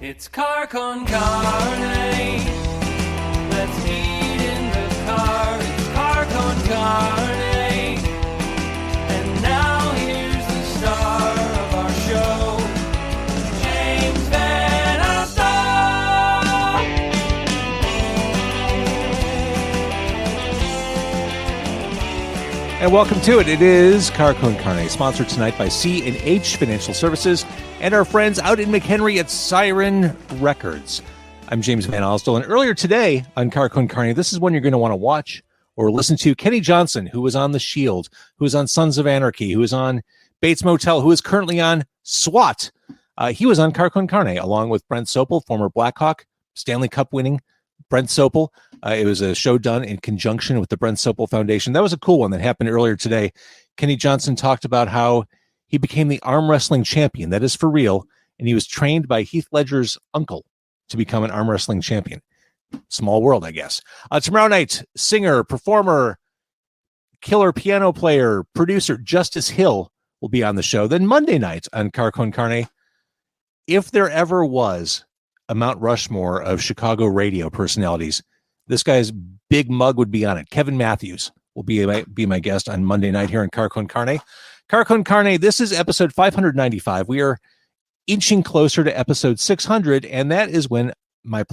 It's car con carne. Let's eat in the car. It's car con carne. And now here's the star of our show, James Van Alstyne. And welcome to it. It is Car con Carne, sponsored tonight by C&H Financial Services and our friends out in McHenry at Siren Records. I'm James Van Alstyne, and earlier today on Car con Carne, this is one you're going to want to watch or listen to. Kenny Johnson, who was on The Shield, who was on Sons of Anarchy, who was on Bates Motel, who is currently on SWAT. He was on Car con Carne, along with Brent Sopel, former Blackhawk, Stanley Cup winning Brent Sopel. It was a show done in conjunction with the Brent Sopel Foundation. That was a cool one that happened earlier today. Kenny Johnson talked about how he became the arm wrestling champion. That is for real. And he was trained by Heath Ledger's uncle to become an arm wrestling champion. Small world, I guess. Tomorrow night, singer, performer, killer piano player, producer Justice Hill will be on the show. Then Monday night on Car con Carne, if there ever was a Mount Rushmore of Chicago radio personalities, this guy's big mug would be on it. Kevin Matthews will be my guest on Monday night here in Car con Carne. Car con Carne, this is episode 595. We are inching closer to episode 600, and that is when my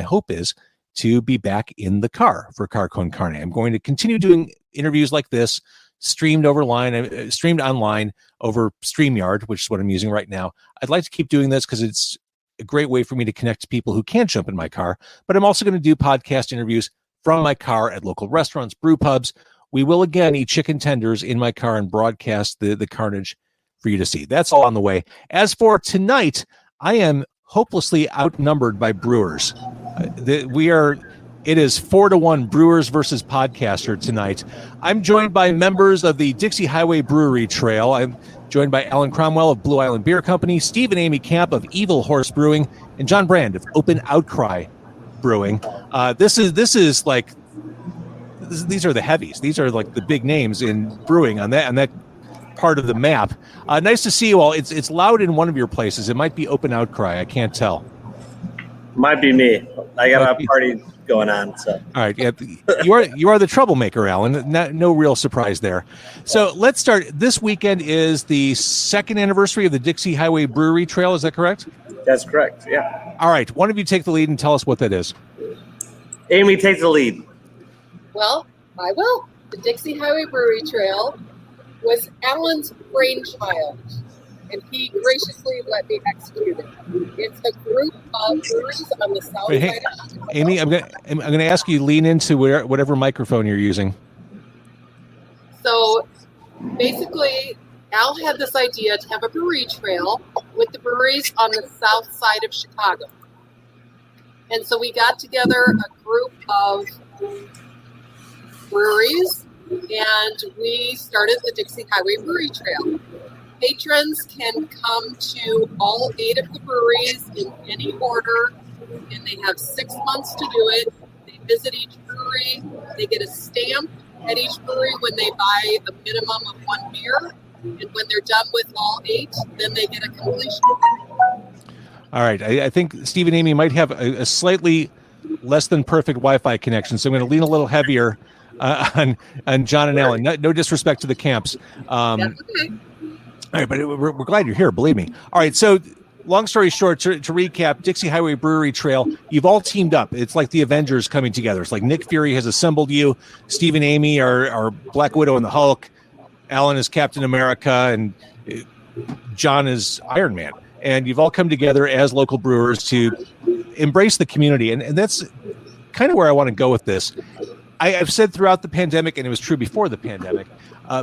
hope is to be back in the car for Car con Carne. I'm going to continue doing interviews like this, streamed online over StreamYard, which is what I'm using right now. I'd like to keep doing this because it's a great way for me to connect to people who can't jump in my car, but I'm also going to do podcast interviews from my car at local restaurants, brew pubs. We will again eat chicken tenders in my car and broadcast the carnage for you to see. That's all on the way. As for tonight, I am hopelessly outnumbered by brewers. It is 4-1 brewers versus podcaster tonight. I'm joined by members of the Dixie Highway Brewery Trail. I'm joined by Alan Cromwell of Blue Island Beer Company, Steve and Amy Camp of Evil Horse Brewing, and John Brand of Open Outcry Brewing. These are the heavies. These are like the big names in brewing on that part of the map. Nice to see you all. It's loud in one of your places. It might be Open Outcry. I can't tell. Might be me. I got a party going on. So all right, yeah, you are the troublemaker, Alan. No real surprise there. So let's start. This weekend is the second anniversary of the Dixie Highway Brewery Trail. Is that correct? That's correct. Yeah. All right. One of you take the lead and tell us what that is. Amy, take the lead. Well, I will. The Dixie Highway Brewery Trail was Alan's brainchild, and he graciously let me execute it. It's a group of breweries on the south side of Chicago. Amy, I'm gonna ask you to lean into whatever microphone you're using. So basically, Al had this idea to have a brewery trail with the breweries on the south side of Chicago. And so we got together a group of breweries, and we started the Dixie Highway Brewery Trail. Patrons can come to all 8 of the breweries in any order, and they have 6 months to do it. They visit each brewery. They get a stamp at each brewery when they buy a minimum of 1 beer, and when they're done with all 8, then they get a completion. All right. I think Steve and Amy might have a slightly less than perfect Wi-Fi connection, so I'm going to lean a little heavier on John and Alan. No disrespect to the camps. That's okay. All right, but we're glad you're here, believe me. All right, so long story short, to recap, Dixie Highway Brewery Trail, you've all teamed up. It's like the Avengers coming together. It's like Nick Fury has assembled you. Steve and Amy are Black Widow and the Hulk. Alan is Captain America, and John is Iron Man. And you've all come together as local brewers to embrace the community. And that's kind of where I want to go with this. I've said throughout the pandemic, and it was true before the pandemic,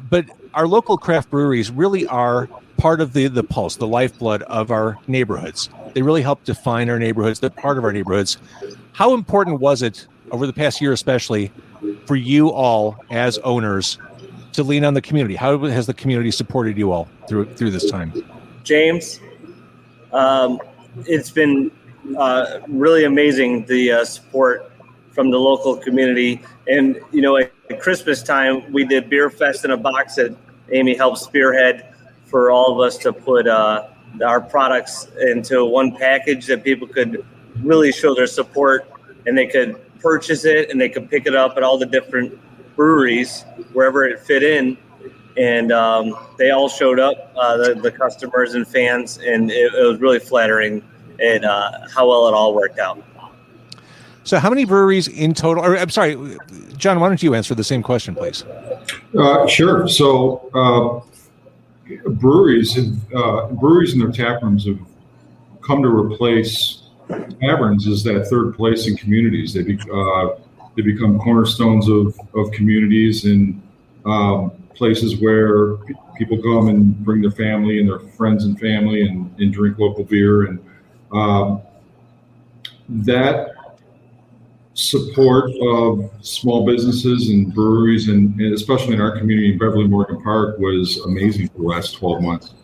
but our local craft breweries really are part of the pulse, the lifeblood of our neighborhoods. They really help define our neighborhoods. They're part of our neighborhoods. How important was it over the past year, especially for you all as owners, to lean on the community? How has the community supported you all through this time? James, it's been really amazing, the support from the local community. And, you know, at Christmas time, we did Beer Fest in a Box that Amy helped spearhead for all of us to put our products into one package that people could really show their support, and they could purchase it and they could pick it up at all the different breweries wherever it fit in. And they all showed up, the customers and fans, and it was really flattering at how well it all worked out. So how many breweries in total? Or, I'm sorry, John, why don't you answer the same question, please? Sure. So breweries and their tap rooms have come to replace taverns as that third place in communities. They become cornerstones of communities and places where people come and bring their family and their friends and family and drink local beer. And that support of small businesses and breweries, and especially in our community in Beverly Morgan Park, was amazing for the last 12 months.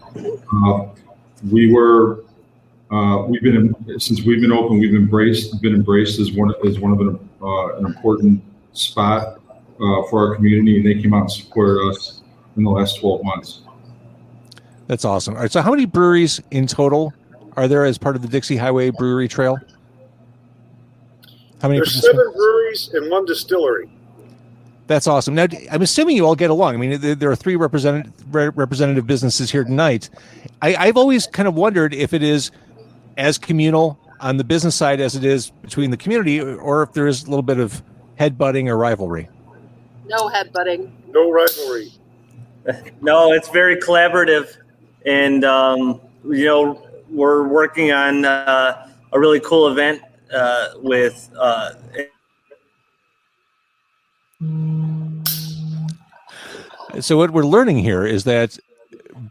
Since we've been open, we've been embraced as one of an important spot for our community, and they came out and supported us in the last 12 months. That's awesome. All right, so how many breweries in total are there as part of the Dixie Highway Brewery Trail? How many? There's 7 breweries and 1 distillery. That's awesome. Now, I'm assuming you all get along. I mean, there are 3 representative businesses here tonight. I've always kind of wondered if it is as communal on the business side as it is between the community, or if there is a little bit of headbutting or rivalry. No headbutting. No rivalry. No, it's very collaborative, and we're working on a really cool event with. So what we're learning here is that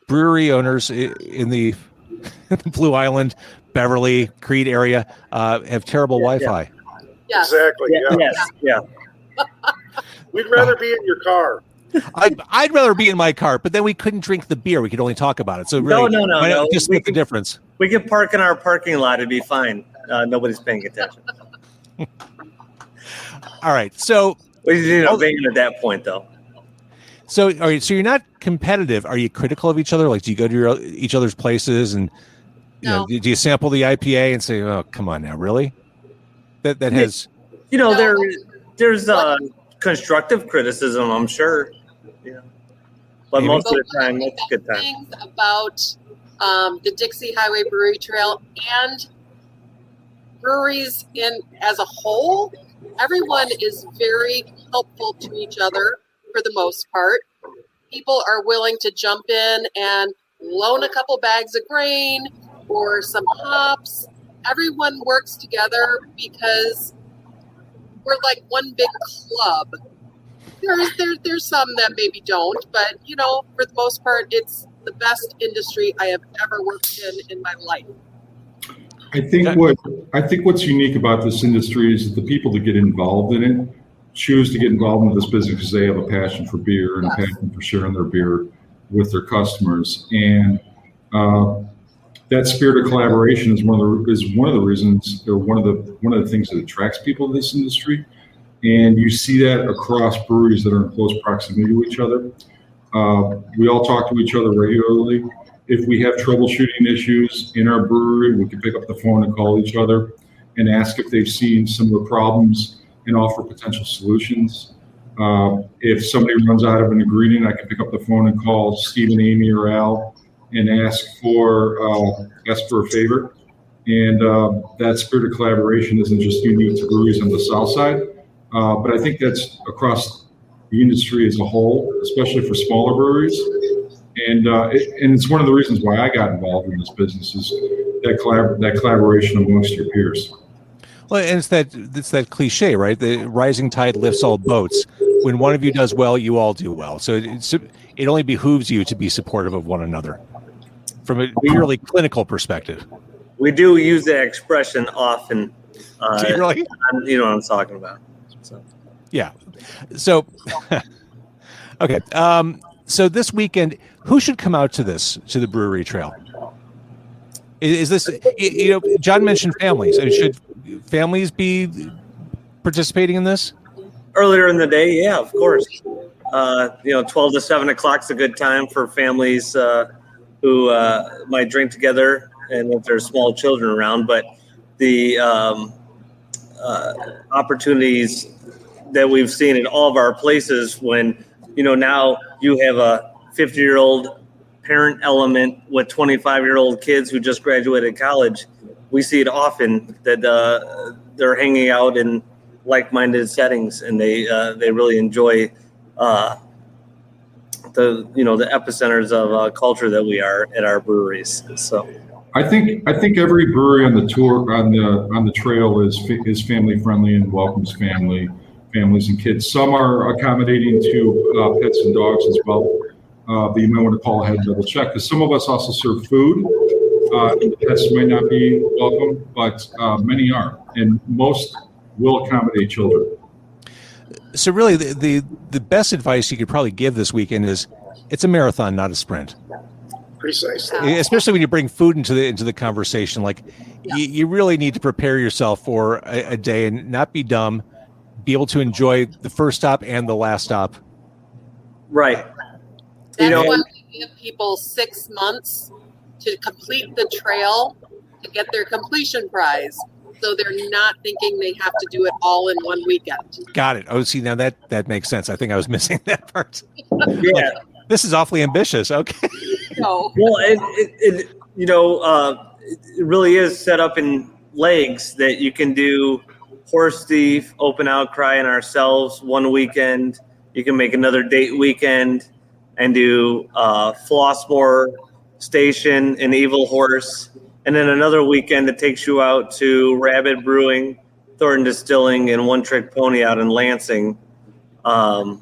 brewery owners in the Blue Island, Beverly, Creed area have terrible Wi-Fi. Yeah. Exactly. Yeah. Yes. Yeah. We'd rather be in your car. I'd rather be in my car, but then we couldn't drink the beer. We could only talk about it. So really, no. Just split the difference. We could park in our parking lot; it'd be fine. Nobody's paying attention. All right. So being at that point, though. So, all right. So you're not competitive. Are you critical of each other? Like, do you go to each other's places and No. do you sample the IPA and say, "Oh, come on now, really?" That has. No. There's constructive criticism, I'm sure. Yeah. But most of the time, it's a good time. Things about the Dixie Highway Brewery Trail and breweries as a whole, everyone is very helpful to each other for the most part. People are willing to jump in and loan a couple bags of grain or some hops. Everyone works together because we're like one big club. There's some that maybe don't, but for the most part, it's the best industry I have ever worked in my life. I think what's unique about this industry is that the people that get involved in it choose to get involved in this business because they have a passion for beer and a passion for sharing their beer with their customers. And that spirit of collaboration is one of the reasons, or one of the things that attracts people to this industry. And you see that across breweries that are in close proximity to each other. We all talk to each other regularly. If we have troubleshooting issues in our brewery, we can pick up the phone and call each other and ask if they've seen some of the problems and offer potential solutions. If somebody runs out of an ingredient, I can pick up the phone and call Stephen, Amy, or Al and ask for a favor. And that spirit of collaboration isn't just unique to breweries on the south side, but I think that's across the industry as a whole, especially for smaller breweries. And it's one of the reasons why I got involved in this business is that collaboration amongst your peers. Well, and it's that cliche, right? The rising tide lifts all boats. When one of you does well, you all do well. So it only behooves you to be supportive of one another from a purely clinical perspective. We do use that expression often. Really? You know what I'm talking about. So. Yeah. So, okay. So this weekend, who should come out to the Brewery Trail? Is this, John mentioned families. Should families be participating in this? Earlier in the day, yeah, of course. 12 to 7 o'clock is a good time for families who might drink together and if there's small children around. But the opportunities that we've seen in all of our places when, now you have a 50-year-old parent element with 25-year-old kids who just graduated college. We see it often that they're hanging out in like-minded settings, and they really enjoy the epicenters of culture that we are at our breweries. So I think every brewery on the tour on the trail is family friendly and welcomes families and kids. Some are accommodating to pets and dogs as well. But you might want to call ahead and double check, because some of us also serve food. And pets might not be welcome, but many are, and most will accommodate children. So really, the best advice you could probably give this weekend is it's a marathon, not a sprint. Precisely. Especially when you bring food into the conversation. Like, you really need to prepare yourself for a day and not be dumb. Be able to enjoy the first stop and the last stop. Right. That's why we give people 6 months to complete the trail to get their completion prize. So they're not thinking they have to do it all in one weekend. Got it. Oh, see, now that makes sense. I think I was missing that part. Yeah. Like, this is awfully ambitious. Okay. No. Well, it really is set up in legs that you can do Horse Thief, Open Outcry, and ourselves one weekend. You can make another date weekend and do Flossmoor Station and Evil Horse. And then another weekend that takes you out to Rabbit Brewing, Thornton Distilling, and One Trick Pony out in Lansing. Now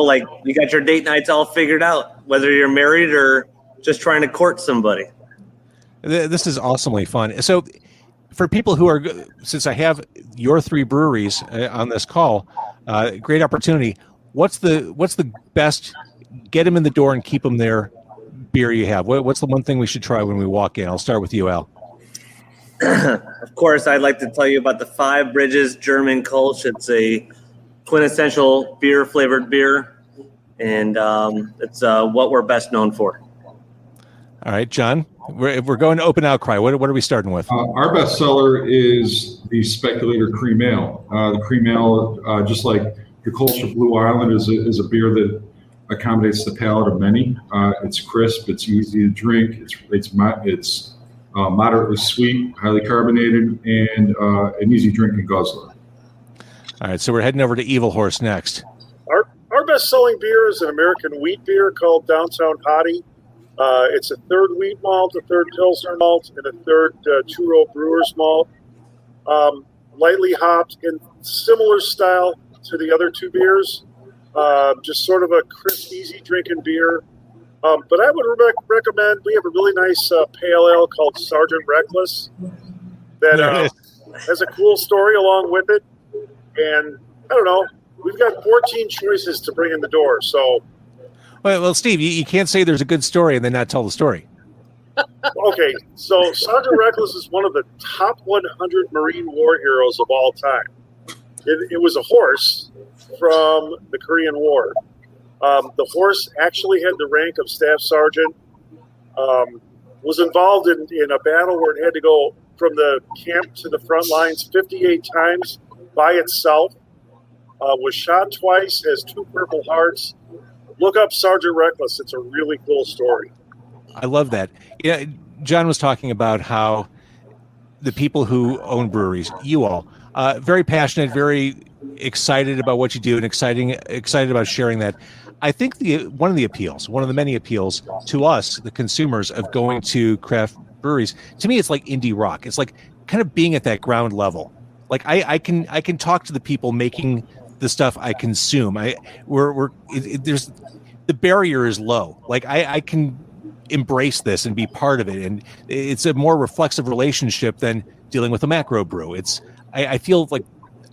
like you got your date nights all figured out, whether you're married or just trying to court somebody. This is awesomely fun. So for people who are, since I have your 3 breweries on this call, great opportunity. What's the best get them in the door and keep them there beer you have? What's the one thing we should try when we walk in? I'll start with you, Al. Of course, I'd like to tell you about the Five Bridges German Kolsch. It's a quintessential flavored beer, and it's what we're best known for. All right, John, we're going to Open Outcry. What are we starting with? Our best seller is the Speculator Cream Ale. The Cream Ale, just like the Kolsch of Blue Island, is a beer that accommodates the palate of many. It's crisp, it's easy to drink, it's moderately sweet, highly carbonated, and an easy drinking guzzler. All right, so we're heading over to Evil Horse next. Our best-selling beer is an American wheat beer called Downtown Hottie. It's a third wheat malt, a third Pilsner malt, and a third two-row brewer's malt. Lightly hopped in similar style to the other 2 beers. Just sort of a crisp, easy drinking beer. But I would recommend, we have a really nice pale ale called Sergeant Reckless that has a cool story along with it. And I don't know, we've got 14 choices to bring in the door. So, well, Steve, you can't say there's a good story and then not tell the story. Okay, so Sergeant Reckless is one of the top 100 Marine war heroes of all time. It was a horse from the Korean War. The horse actually had the rank of staff sergeant, was involved in a battle where it had to go from the camp to the front lines 58 times by itself, was shot twice, has 2 Purple Hearts. Look up Sergeant Reckless. It's a really cool story. I love that. Yeah, John was talking about how the people who own breweries, you all, very passionate, very excited about what you do, and excited about sharing that. I think one of the many appeals to us, the consumers, of going to craft breweries, to me, it's like indie rock. It's like kind of being at that ground level. Like I can talk to the people making the stuff I consume. There's the barrier is low. Like I can embrace this and be part of it, and it's a more reflexive relationship than dealing with a macro brew. I feel like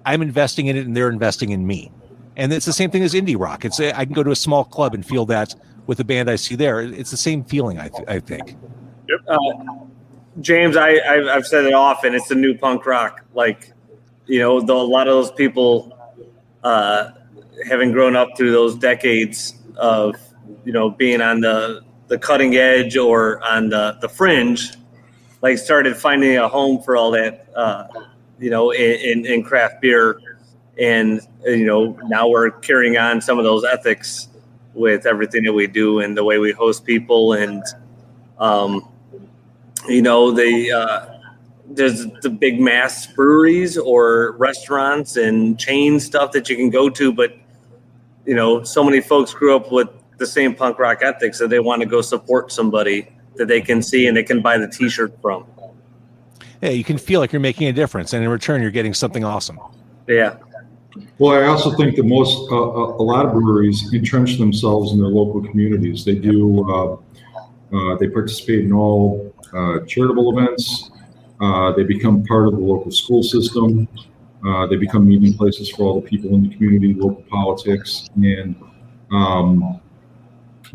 I'm investing in it and they're investing in me. And it's the same thing as indie rock. I can go to a small club and feel that with the band I see there. It's the same feeling, I think. Yep. James, I've said it often. It's the new punk rock. Like, a lot of those people, having grown up through those decades of, being on the the cutting edge or on the fringe, like started finding a home for all that, in craft beer. And, now we're carrying on some of those ethics with everything that we do and the way we host people. And, there's the big mass breweries or restaurants and chain stuff that you can go to. But, so many folks grew up with the same punk rock ethics that they want to go support somebody that they can see and they can buy the T-shirt from. Yeah, you can feel like you're making a difference, and in return, you're getting something awesome. Yeah. Well, I also think that a lot of breweries entrench themselves in their local communities. They do. They participate in all charitable events. They become part of the local school system. They become meeting places for all the people in the community, local politics, and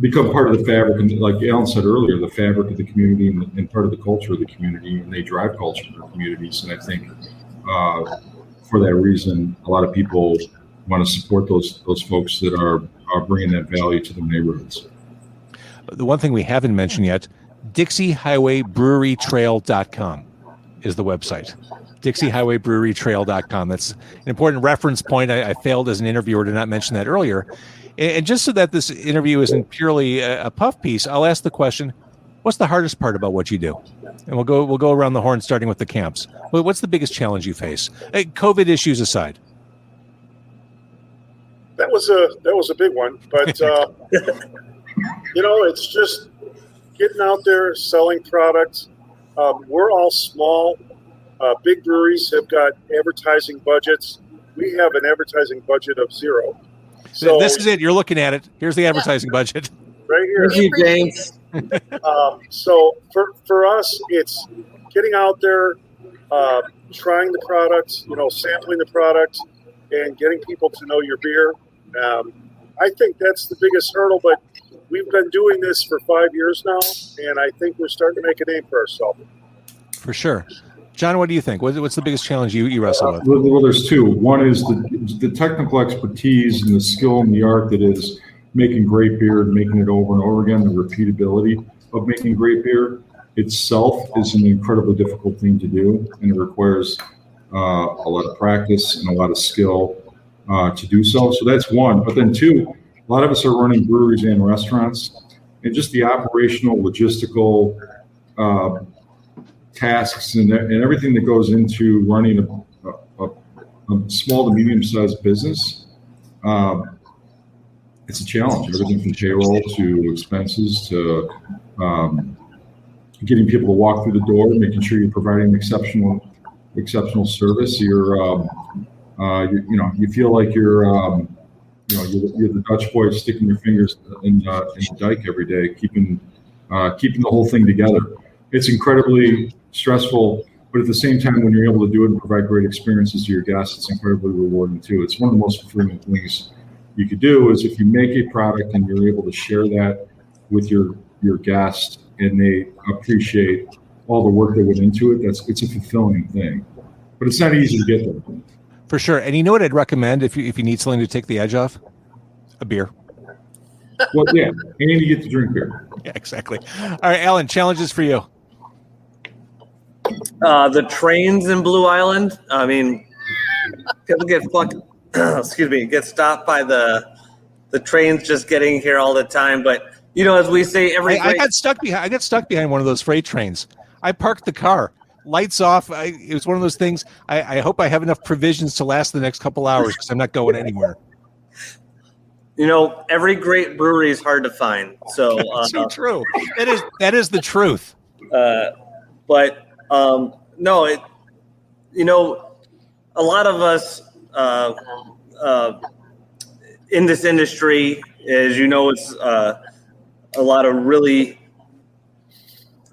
become part of the fabric. And like Alan said earlier, the fabric of the community and part of the culture of the community, and they drive culture in their communities. And I think for that reason, a lot of people want to support those folks that are bringing that value to the neighborhoods. The one thing we haven't mentioned yet, Dixie Highway Brewery Trail.com is the website. Dixie Highway Brewery Trail.com. That's an important reference point. I failed as an interviewer to not mention that earlier. And just so that this interview isn't purely a puff piece, I'll ask the question, what's the hardest part about what you do? And we'll go around the horn, starting with the camps. What's the biggest challenge you face? COVID issues aside. That was a big one, but it's just getting out there, selling products. We're all small. Big breweries have got advertising budgets. We have an advertising budget of zero. So this is it. You're looking at it. Here's the advertising budget. Right here. Thank you, James. So for us, it's getting out there, trying the product, sampling the product, and getting people to know your beer. I think that's the biggest hurdle, but we've been doing this for 5 years now, and I think we're starting to make a name for ourselves. For sure. John, what do you think? What's the biggest challenge you wrestle with? Well, there's two. One is the technical expertise and the skill and the art that is making great beer and making it over and over again. The repeatability of making great beer itself is an incredibly difficult thing to do, and it requires a lot of practice and a lot of skill to do so. So that's one. But then two, a lot of us are running breweries and restaurants, and just the operational, logistical tasks and everything that goes into running a small to medium-sized business. It's a challenge. Everything from payroll to expenses to getting people to walk through the door, making sure you're providing exceptional service. You feel like you're the Dutch boy sticking your fingers in the dike every day, keeping the whole thing together. It's incredibly stressful, but at the same time, when you're able to do it and provide great experiences to your guests, it's incredibly rewarding too. It's one of the most fulfilling things you could do is if you make a product and you're able to share that with your guests and they appreciate all the work that went into it. It's a fulfilling thing, but it's not easy to get there. For sure. And you know what I'd recommend if you need something to take the edge off? A beer. Well, yeah, and you get to drink beer. Yeah, exactly. All right, Alan, challenges for you. The trains in Blue Island. I mean, people get get stopped by the trains just getting here all the time. But as we say, I got stuck behind one of those freight trains. I parked the car, lights off. It was one of those things. I hope I have enough provisions to last the next couple hours because I'm not going anywhere. Every great brewery is hard to find. So so true. That is the truth. But no, a lot of us in this industry, as it's a lot of really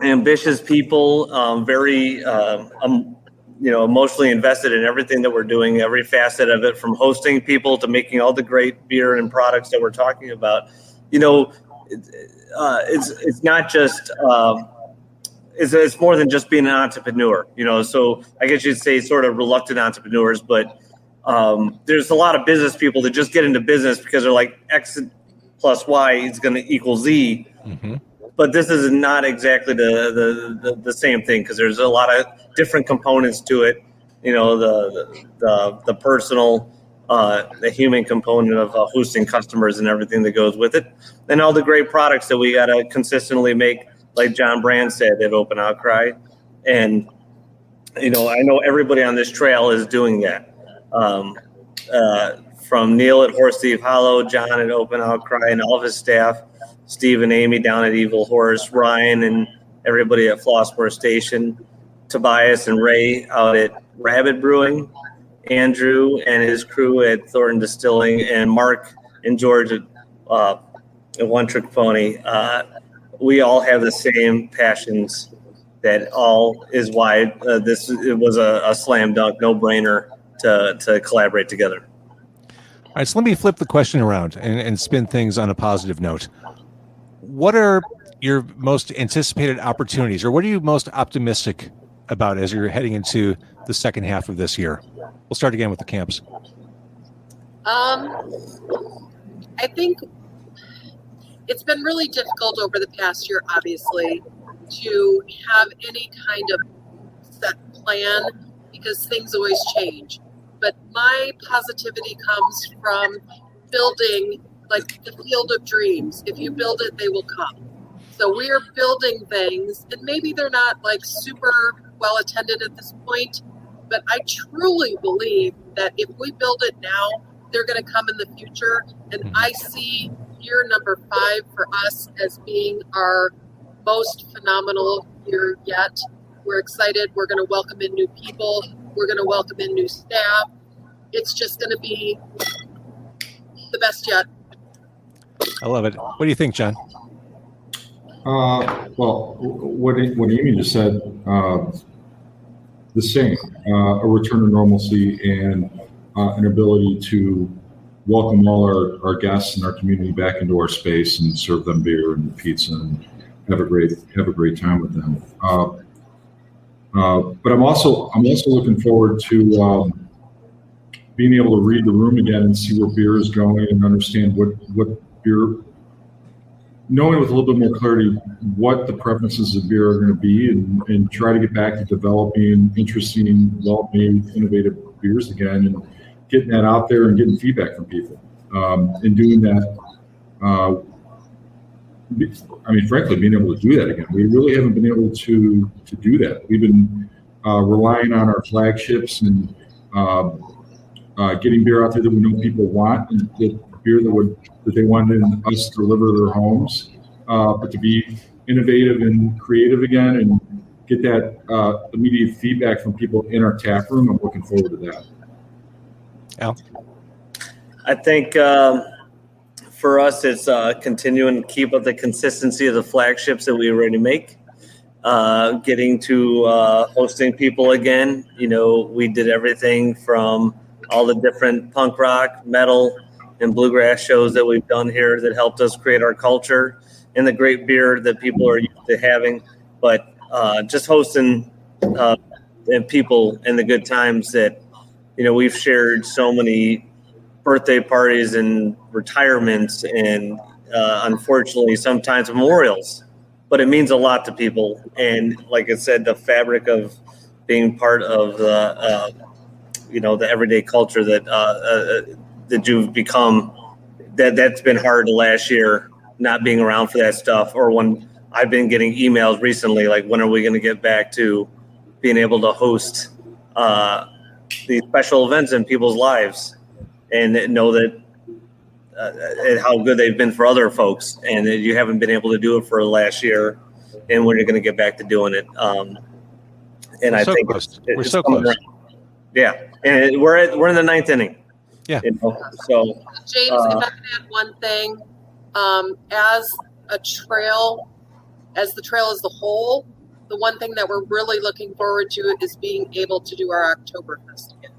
ambitious people, very emotionally invested in everything that we're doing, every facet of it, from hosting people to making all the great beer and products that we're talking about. It's not just it's more than just being an entrepreneur, so I guess you'd say sort of reluctant entrepreneurs, but there's a lot of business people that just get into business because they're like X plus Y is going to equal Z. Mm-hmm. but this is not exactly the same thing because there's a lot of different components to it. You know, the personal, the human component of hosting customers and everything that goes with it, and all the great products that we got to consistently make, like John Brand said at Open Outcry. And, you know, I know everybody on this trail is doing that. From Neil at Horse Thief Hollow, John at Open Outcry, and all of his staff, Steve and Amy down at Evil Horse, Ryan and everybody at Flossmoor Station, Tobias and Ray out at Rabbit Brewing, Andrew and his crew at Thornton Distilling, and Mark and George at One Trick Pony. We all have the same passions. That all is why it was a slam dunk, no brainer to collaborate together. All right, so let me flip the question around and spin things on a positive note. What are your most anticipated opportunities, or what are you most optimistic about as you're heading into the second half of this year? We'll start again with the camps. I think it's been really difficult over the past year, obviously, to have any kind of set plan because things always change. But my positivity comes from building like the field of dreams. If you build it, they will come. So we are building things, and maybe they're not like super well attended at this point, but I truly believe that if we build it now, they're going to come in the future. And I see year number 5 for us as being our most phenomenal year yet. We're excited. We're going to welcome in new people. We're going to welcome in new staff. It's just going to be the best yet. I love it. What do you think, John? Well, what Amy just said, the same, a return to normalcy and an ability to welcome all our guests and our community back into our space and serve them beer and pizza and have a great time with them. But I'm also looking forward to being able to read the room again and see where beer is going and understand what beer, knowing with a little bit more clarity what the preferences of beer are going to be, and try to get back to developing interesting, well-made, innovative beers again, and getting that out there and getting feedback from people. And doing that, I mean, frankly, being able to do that again. We really haven't been able to do that. We've been relying on our flagships and getting beer out there that we know people want, and get beer that they wanted us to deliver to their homes, but to be innovative and creative again and get that immediate feedback from people in our tap room. I'm looking forward to that. Al? I think for us, it's continuing to keep up the consistency of the flagships that we already make. Getting to hosting people again. You know, we did everything from all the different punk rock, metal, and bluegrass shows that we've done here that helped us create our culture and the great beer that people are used to having. But just hosting and people and the good times that, you know, we've shared so many birthday parties and retirements and unfortunately sometimes memorials, but it means a lot to people. And like I said, the fabric of being part of the, you know, the everyday culture that you've become, that's been hard the last year, not being around for that stuff. Or when I've been getting emails recently, like, when are we going to get back to being able to host these special events in people's lives, and know that and how good they've been for other folks, and that you haven't been able to do it for the last year, and when you're going to get back to doing it. And I think we're so close. Around. Yeah, and we're in the 9th inning. Yeah. You know? So James, if I could add one thing, as the trail as the whole, the one thing that we're really looking forward to is being able to do our Oktoberfest again.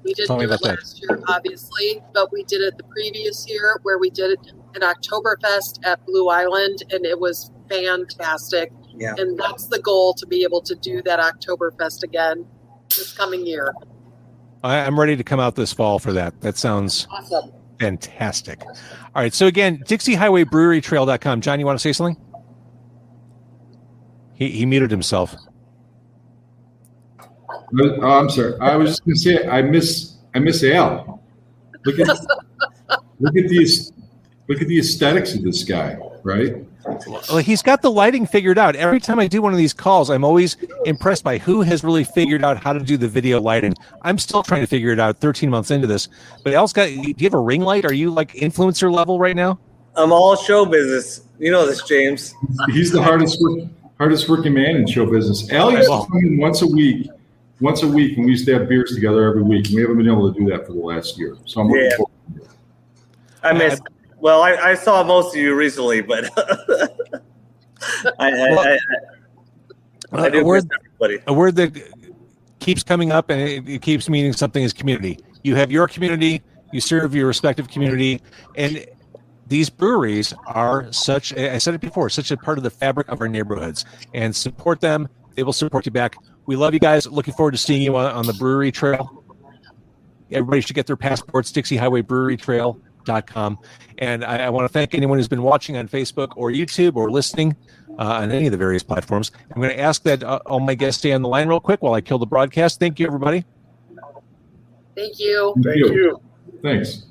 We didn't do it last year, obviously, but we did it the previous year, where we did an Oktoberfest at Blue Island, and it was fantastic. Yeah. And that's the goal, to be able to do that Oktoberfest again this coming year. I'm ready to come out this fall for that. That sounds awesome. Fantastic. All right. So again, Dixie Highway Brewery Trail.com. John, you want to say something? He muted himself. Oh, I'm sorry. I was just going to say I miss Al. Look at the aesthetics of this guy, right? Well, he's got the lighting figured out. Every time I do one of these calls, I'm always impressed by who has really figured out how to do the video lighting. I'm still trying to figure it out 13 months into this. But Al's do you have a ring light? Are you like influencer level right now? I'm all show business. You know this, James. He's the hardest working man in show business. Al used to come in once a week, and we used to have beers together every week. And we haven't been able to do that for the last year. So I'm looking forward to it. I missed. Well, I saw most of you recently, but I do miss everybody. A word that keeps coming up and it keeps meaning something is community. You have your community, you serve your respective community, and these breweries are such, I said it before, such a part of the fabric of our neighborhoods. And support them. They will support you back. We love you guys. Looking forward to seeing you on the brewery trail. Everybody should get their passports, Dixie Highway Brewery Trail.com. And I want to thank anyone who's been watching on Facebook or YouTube or listening on any of the various platforms. I'm going to ask that all my guests stay on the line real quick while I kill the broadcast. Thank you, everybody. Thank you. Thank you. Thanks.